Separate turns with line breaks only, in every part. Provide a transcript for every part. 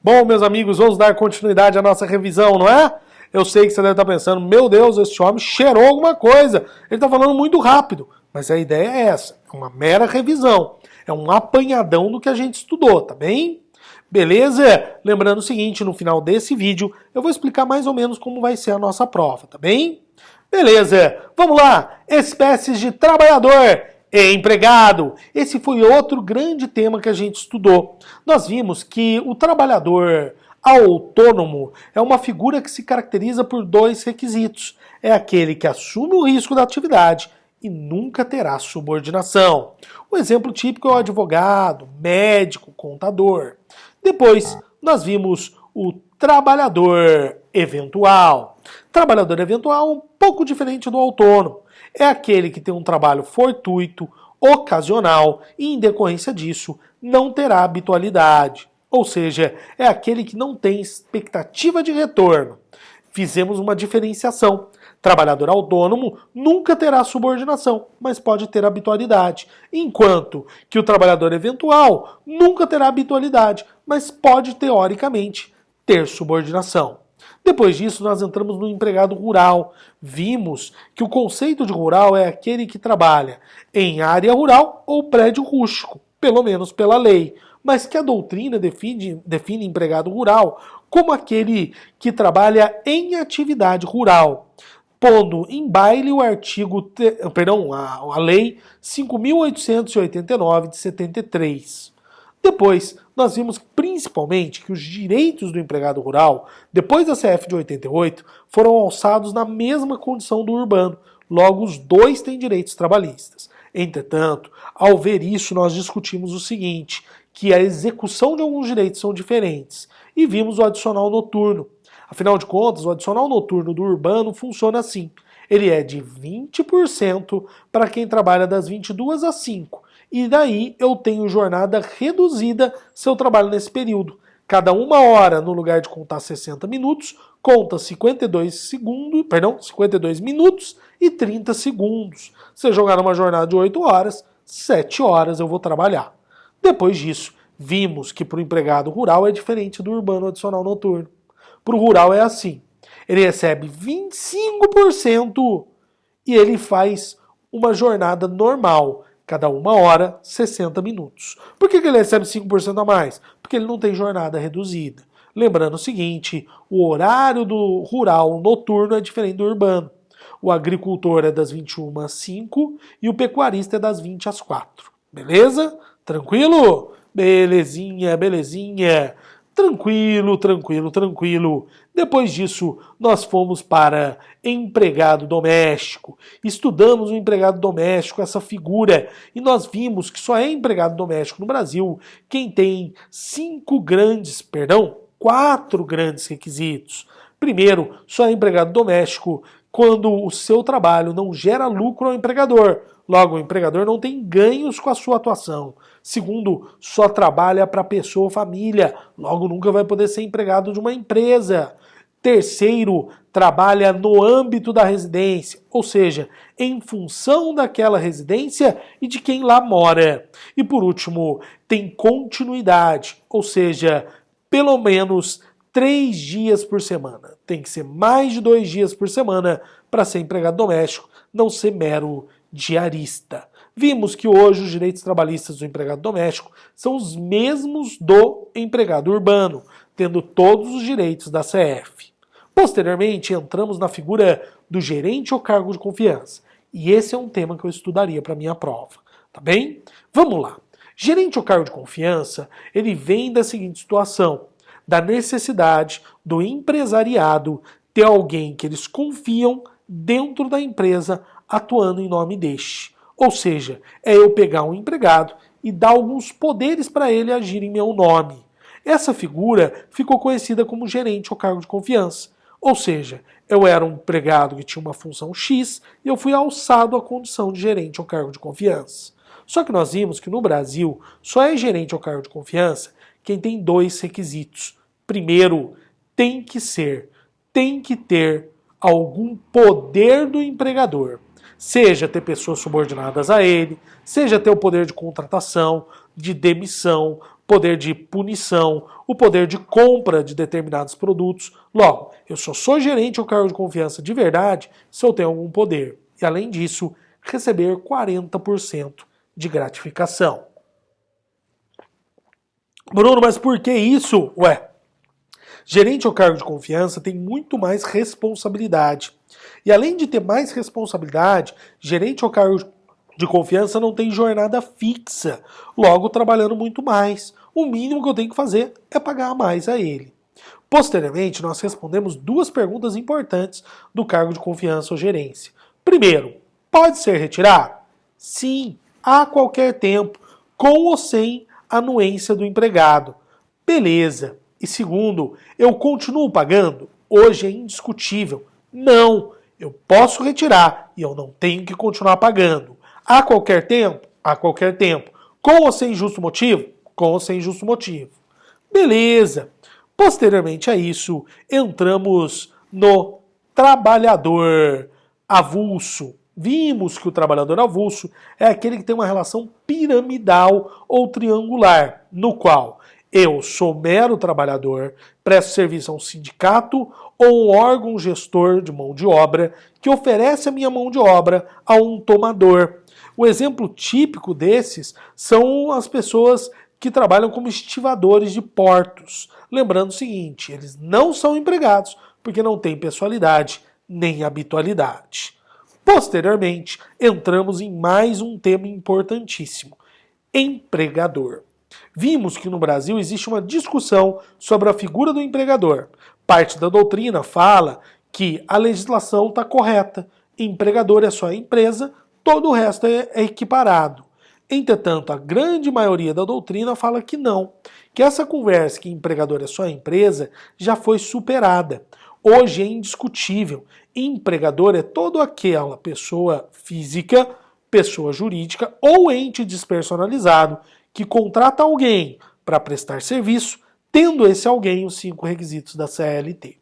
Bom, meus amigos, vamos dar continuidade à nossa revisão, não é? Eu sei que você deve estar pensando, meu Deus, esse homem cheirou alguma coisa. Ele está falando muito rápido. Mas a ideia é essa, é uma mera revisão. É um apanhadão do que a gente estudou, tá bem? Beleza? Lembrando o seguinte, no final desse vídeo, eu vou explicar mais ou menos como vai ser a nossa prova, tá bem? Beleza, vamos lá. Espécies de trabalhador e empregado. Esse foi outro grande tema que a gente estudou. Nós vimos que o trabalhador autônomo é uma figura que se caracteriza por dois requisitos. É aquele que assume o risco da atividade e nunca terá subordinação. O exemplo típico é o advogado, médico, contador. Depois, nós vimos o trabalhador eventual. Trabalhador eventual é um pouco diferente do autônomo. É aquele que tem um trabalho fortuito, ocasional e, em decorrência disso, não terá habitualidade. Ou seja, é aquele que não tem expectativa de retorno. Fizemos uma diferenciação. Trabalhador autônomo nunca terá subordinação, mas pode ter habitualidade, enquanto que o trabalhador eventual nunca terá habitualidade, mas pode, teoricamente, ter subordinação. Depois disso, nós entramos no empregado rural. Vimos que o conceito de rural é aquele que trabalha em área rural ou prédio rústico, pelo menos pela lei, mas que a doutrina define empregado rural como aquele que trabalha em atividade rural, pondo em baile o a lei 5.889 de 73. Depois, nós vimos principalmente que os direitos do empregado rural, depois da CF de 88, foram alçados na mesma condição do urbano. Logo, os dois têm direitos trabalhistas. Entretanto, ao ver isso, nós discutimos o seguinte, que a execução de alguns direitos são diferentes. E vimos o adicional noturno. Afinal de contas, o adicional noturno do urbano funciona assim. Ele é de 20% para quem trabalha das 22 às 5. E daí eu tenho jornada reduzida se eu trabalho nesse período. Cada uma hora, no lugar de contar 60 minutos, conta 52 minutos e 30 segundos. Se eu jogar uma jornada de 8 horas, 7 horas eu vou trabalhar. Depois disso, vimos que para o empregado rural é diferente do urbano adicional noturno. Para o rural é assim, ele recebe 25% e ele faz uma jornada normal, cada uma hora, 60 minutos. Por que ele recebe 5% a mais? Porque ele não tem jornada reduzida. Lembrando o seguinte, o horário do rural noturno é diferente do urbano. O agricultor é das 21 às 5 e o pecuarista é das 20 às 4. Beleza? Tranquilo? Belezinha, belezinha. Tranquilo, tranquilo, tranquilo. Depois disso, nós fomos para empregado doméstico. Estudamos o empregado doméstico, essa figura, e nós vimos que só é empregado doméstico no Brasil quem tem 4 grandes requisitos. Primeiro, só é empregado doméstico quando o seu trabalho não gera lucro ao empregador. Logo, o empregador não tem ganhos com a sua atuação. Segundo, só trabalha para pessoa ou família. Logo, nunca vai poder ser empregado de uma empresa. Terceiro, trabalha no âmbito da residência, ou seja, em função daquela residência e de quem lá mora. E por último, tem continuidade, ou seja, pelo menos 3 dias por semana. Tem que ser mais de 2 dias por semana para ser empregado doméstico, não ser mero diarista. Vimos que hoje os direitos trabalhistas do empregado doméstico são os mesmos do empregado urbano, tendo todos os direitos da CF. Posteriormente, entramos na figura do gerente ou cargo de confiança. E esse é um tema que eu estudaria para a minha prova. Tá bem? Vamos lá. Gerente ou cargo de confiança, ele vem da seguinte situação, da necessidade do empresariado ter alguém que eles confiam dentro da empresa atuando em nome deste. Ou seja, é eu pegar um empregado e dar alguns poderes para ele agir em meu nome. Essa figura ficou conhecida como gerente ou cargo de confiança. Ou seja, eu era um empregado que tinha uma função X e eu fui alçado à condição de gerente ou cargo de confiança. Só que nós vimos que no Brasil só é gerente ou cargo de confiança quem tem 2 requisitos. Primeiro, tem que ter algum poder do empregador. Seja ter pessoas subordinadas a ele, seja ter o poder de contratação, de demissão, poder de punição, o poder de compra de determinados produtos. Logo, eu só sou gerente ou cargo de confiança de verdade se eu tenho algum poder. E além disso, receber 40% de gratificação. Bruno, mas por que isso? Ué, gerente ou cargo de confiança tem muito mais responsabilidade. E além de ter mais responsabilidade, gerente ou cargo de confiança não tem jornada fixa, logo trabalhando muito mais. O mínimo que eu tenho que fazer é pagar mais a ele. Posteriormente, nós respondemos duas perguntas importantes do cargo de confiança ou gerência. Primeiro, pode ser retirado? Sim, a qualquer tempo, com ou sem anuência do empregado. Beleza. E segundo, eu continuo pagando? Hoje é indiscutível. Não, eu posso retirar e eu não tenho que continuar pagando. A qualquer tempo? A qualquer tempo. Com ou sem justo motivo? Com ou sem justo motivo. Beleza. Posteriormente a isso, entramos no trabalhador avulso. Vimos que o trabalhador avulso é aquele que tem uma relação piramidal ou triangular, no qual eu sou mero trabalhador, presto serviço a um sindicato ou um órgão gestor de mão de obra que oferece a minha mão de obra a um tomador. O exemplo típico desses são as pessoas que trabalham como estivadores de portos. Lembrando o seguinte, eles não são empregados porque não têm pessoalidade nem habitualidade. Posteriormente, entramos em mais um tema importantíssimo: empregador. Vimos que no Brasil existe uma discussão sobre a figura do empregador. Parte da doutrina fala que a legislação está correta, empregador é só a empresa, todo o resto é equiparado. Entretanto, a grande maioria da doutrina fala que não, que essa conversa que empregador é só a empresa já foi superada. Hoje é indiscutível. Empregador é toda aquela pessoa física, pessoa jurídica ou ente despersonalizado que contrata alguém para prestar serviço, tendo esse alguém os 5 requisitos da CLT.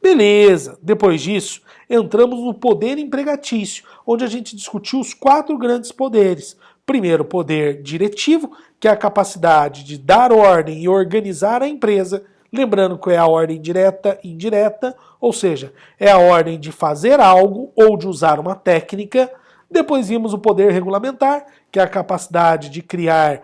Beleza, depois disso, entramos no poder empregatício, onde a gente discutiu os 4 grandes poderes. Primeiro, poder diretivo, que é a capacidade de dar ordem e organizar a empresa, lembrando que é a ordem direta e indireta, ou seja, é a ordem de fazer algo ou de usar uma técnica. Depois vimos o poder regulamentar, que é a capacidade de criar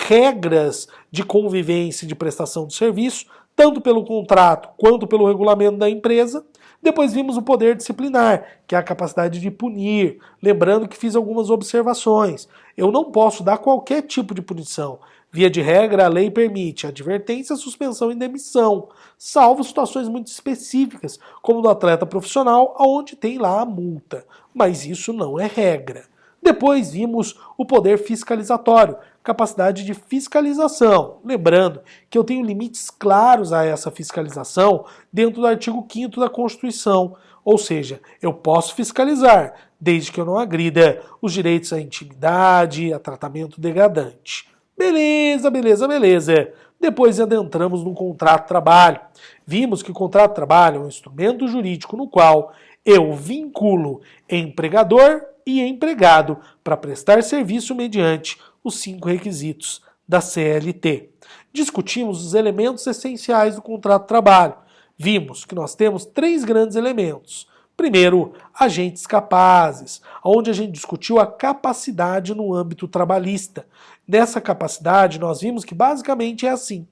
regras de convivência e de prestação de serviço, tanto pelo contrato quanto pelo regulamento da empresa. Depois vimos o poder disciplinar, que é a capacidade de punir. Lembrando que fiz algumas observações. Eu não posso dar qualquer tipo de punição. Via de regra, a lei permite advertência, suspensão e demissão, salvo situações muito específicas, como do atleta profissional, onde tem lá a multa. Mas isso não é regra. Depois vimos o poder fiscalizatório, capacidade de fiscalização. Lembrando que eu tenho limites claros a essa fiscalização dentro do artigo 5º da Constituição. Ou seja, eu posso fiscalizar, desde que eu não agrida os direitos à intimidade, a tratamento degradante. Beleza, beleza, beleza. Depois adentramos no contrato de trabalho. Vimos que o contrato de trabalho é um instrumento jurídico no qual eu vinculo empregador e empregado para prestar serviço mediante os 5 requisitos da CLT. Discutimos os elementos essenciais do contrato de trabalho. Vimos que nós temos 3 grandes elementos. Primeiro, agentes capazes, onde a gente discutiu a capacidade no âmbito trabalhista. Nessa capacidade, nós vimos que basicamente é assim.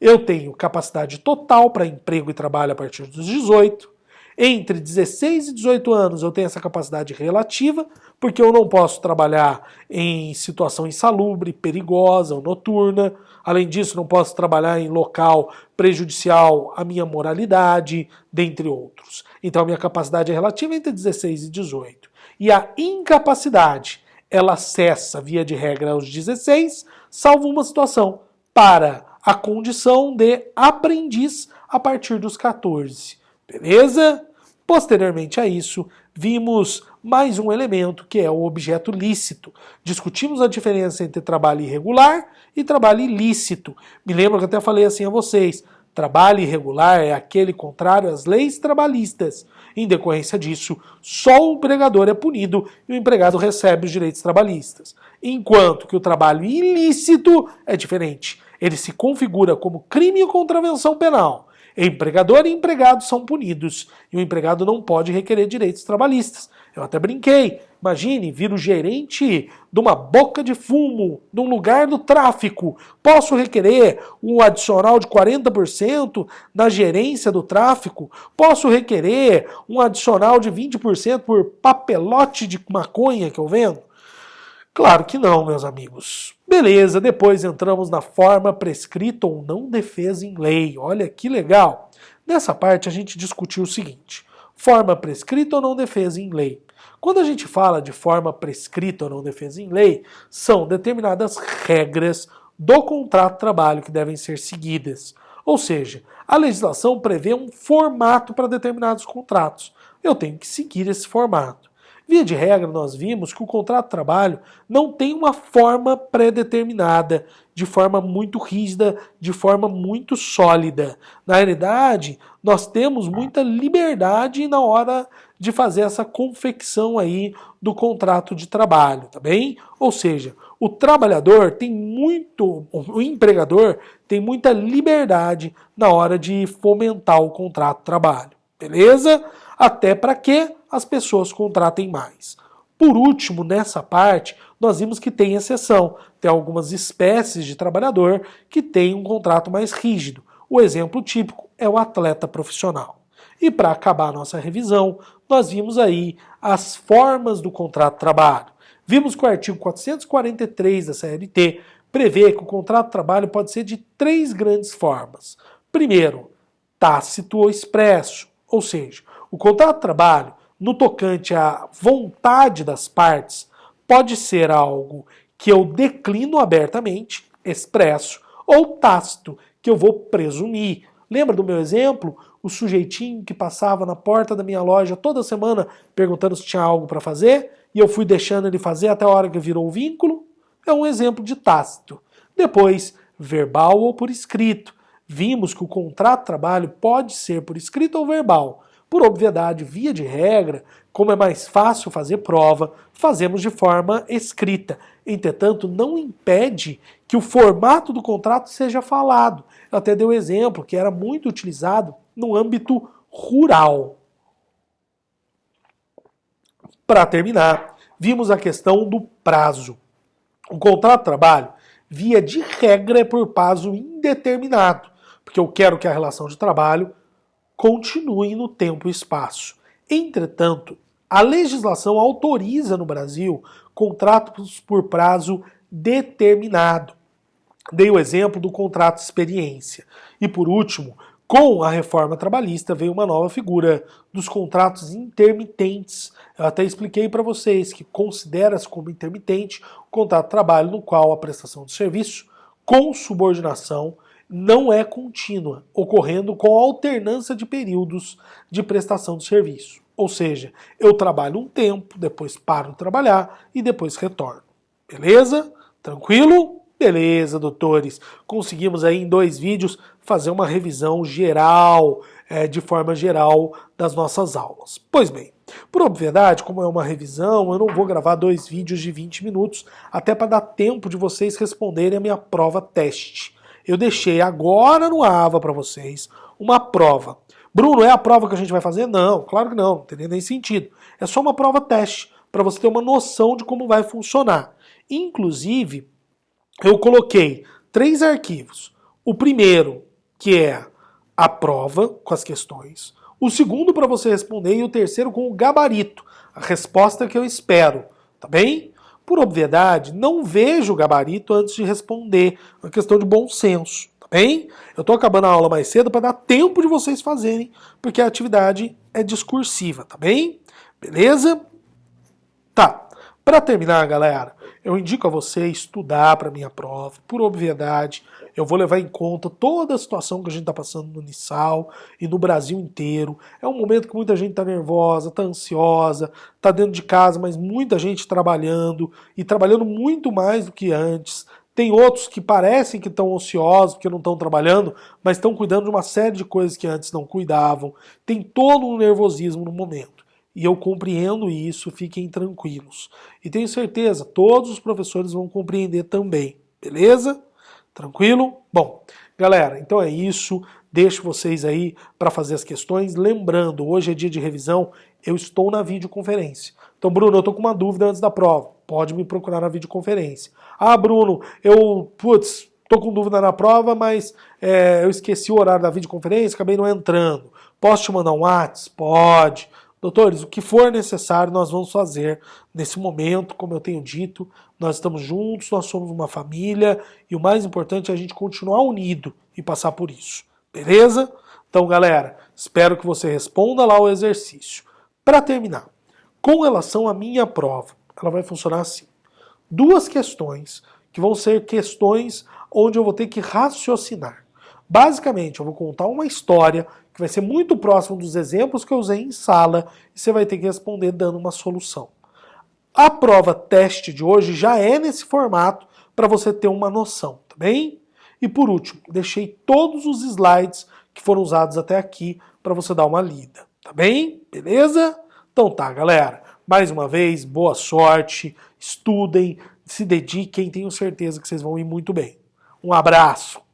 Eu tenho capacidade total para emprego e trabalho a partir dos 18. Entre 16 e 18 anos eu tenho essa capacidade relativa, porque eu não posso trabalhar em situação insalubre, perigosa ou noturna. Além disso, não posso trabalhar em local prejudicial à minha moralidade, dentre outros. Então a minha capacidade é relativa entre 16 e 18. E a incapacidade, ela cessa, via de regra, aos 16, salvo uma situação, para a condição de aprendiz a partir dos 14. Beleza? Posteriormente a isso, vimos mais um elemento que é o objeto lícito. Discutimos a diferença entre trabalho irregular e trabalho ilícito. Me lembro que eu até falei assim a vocês, trabalho irregular é aquele contrário às leis trabalhistas. Em decorrência disso, só o empregador é punido e o empregado recebe os direitos trabalhistas. Enquanto que o trabalho ilícito é diferente. Ele se configura como crime e contravenção penal. Empregador e empregado são punidos e o empregado não pode requerer direitos trabalhistas. Eu até brinquei. Imagine, vir o gerente de uma boca de fumo, num lugar do tráfico. Posso requerer um adicional de 40% na gerência do tráfico? Posso requerer um adicional de 20% por papelote de maconha que eu vendo? Claro que não, meus amigos. Beleza, depois entramos na forma prescrita ou não defesa em lei. Olha que legal. Nessa parte a gente discutiu o seguinte: forma prescrita ou não defesa em lei. Quando a gente fala de forma prescrita ou não defesa em lei, são determinadas regras do contrato de trabalho que devem ser seguidas. Ou seja, a legislação prevê um formato para determinados contratos. Eu tenho que seguir esse formato. Via de regra, nós vimos que o contrato de trabalho não tem uma forma pré-determinada, de forma muito rígida, de forma muito sólida. Na realidade, nós temos muita liberdade na hora de fazer essa confecção aí do contrato de trabalho, tá bem? Ou seja, o trabalhador tem o empregador tem muita liberdade na hora de fomentar o contrato de trabalho, beleza? Até para que as pessoas contratem mais. Por último, nessa parte, nós vimos que tem exceção. Tem algumas espécies de trabalhador que têm um contrato mais rígido. O exemplo típico é o atleta profissional. E para acabar a nossa revisão, nós vimos aí as formas do contrato de trabalho. Vimos que o artigo 443 da CLT prevê que o contrato de trabalho pode ser de 3 grandes formas. Primeiro, tácito ou expresso, ou seja, o contrato de trabalho, no tocante à vontade das partes, pode ser algo que eu declino abertamente, expresso, ou tácito, que eu vou presumir. Lembra do meu exemplo? O sujeitinho que passava na porta da minha loja toda semana perguntando se tinha algo para fazer, e eu fui deixando ele fazer até a hora que virou o vínculo? É um exemplo de tácito. Depois, verbal ou por escrito. Vimos que o contrato de trabalho pode ser por escrito ou verbal. Por obviedade, via de regra, como é mais fácil fazer prova, fazemos de forma escrita. Entretanto, não impede que o formato do contrato seja falado. Eu até dei um exemplo que era muito utilizado no âmbito rural. Para terminar, vimos a questão do prazo. O contrato de trabalho, via de regra, é por prazo indeterminado, porque eu quero que a relação de trabalho continue no tempo e espaço. Entretanto, a legislação autoriza no Brasil contratos por prazo determinado. Dei o exemplo do contrato de experiência. E por último, com a reforma trabalhista veio uma nova figura dos contratos intermitentes. Eu até expliquei para vocês que considera-se como intermitente o contrato de trabalho no qual a prestação de serviço com subordinação não é contínua, ocorrendo com alternância de períodos de prestação de serviço. Ou seja, eu trabalho um tempo, depois paro de trabalhar e depois retorno. Beleza? Tranquilo? Beleza, doutores. Conseguimos aí em 2 vídeos fazer uma revisão geral, de forma geral, das nossas aulas. Pois bem, por obviedade, como é uma revisão, eu não vou gravar 2 vídeos de 20 minutos, até para dar tempo de vocês responderem a minha prova teste. Eu deixei agora no AVA para vocês uma prova. Bruno, é a prova que a gente vai fazer? Não, claro que não, não teria nem sentido. É só uma prova teste, para você ter uma noção de como vai funcionar. Inclusive, eu coloquei 3 arquivos. O primeiro, que é a prova com as questões. O segundo para você responder e o terceiro com o gabarito, a resposta que eu espero, tá bem? Por obviedade, não vejo o gabarito antes de responder, é uma questão de bom senso, tá bem? Eu estou acabando a aula mais cedo para dar tempo de vocês fazerem, porque a atividade é discursiva, tá bem? Beleza? Tá. Para terminar, galera, eu indico a você estudar para minha prova, por obviedade. Eu vou levar em conta toda a situação que a gente está passando no Unisal e no Brasil inteiro. É um momento que muita gente está nervosa, está ansiosa, está dentro de casa, mas muita gente trabalhando e trabalhando muito mais do que antes. Tem outros que parecem que estão ociosos porque não estão trabalhando, mas estão cuidando de uma série de coisas que antes não cuidavam. Tem todo um nervosismo no momento. E eu compreendo isso, fiquem tranquilos. E tenho certeza, todos os professores vão compreender também, beleza? Tranquilo? Bom, galera, então é isso. Deixo vocês aí para fazer as questões. Lembrando, hoje é dia de revisão, eu estou na videoconferência. Então, Bruno, eu estou com uma dúvida antes da prova. Pode me procurar na videoconferência. Ah, Bruno, estou com dúvida na prova, mas eu esqueci o horário da videoconferência, acabei não entrando. Posso te mandar um WhatsApp? Pode. Doutores, o que for necessário nós vamos fazer nesse momento, como eu tenho dito, nós estamos juntos, nós somos uma família e o mais importante é a gente continuar unido e passar por isso, beleza? Então, galera, espero que você responda lá o exercício. Para terminar, com relação à minha prova, ela vai funcionar assim. 2 questões que vão ser questões onde eu vou ter que raciocinar. Basicamente, eu vou contar uma história que vai ser muito próximo dos exemplos que eu usei em sala e você vai ter que responder dando uma solução. A prova teste de hoje já é nesse formato para você ter uma noção, tá bem? E por último, deixei todos os slides que foram usados até aqui para você dar uma lida, tá bem? Beleza? Então tá, galera. Mais uma vez, boa sorte, estudem, se dediquem, tenho certeza que vocês vão ir muito bem. Um abraço!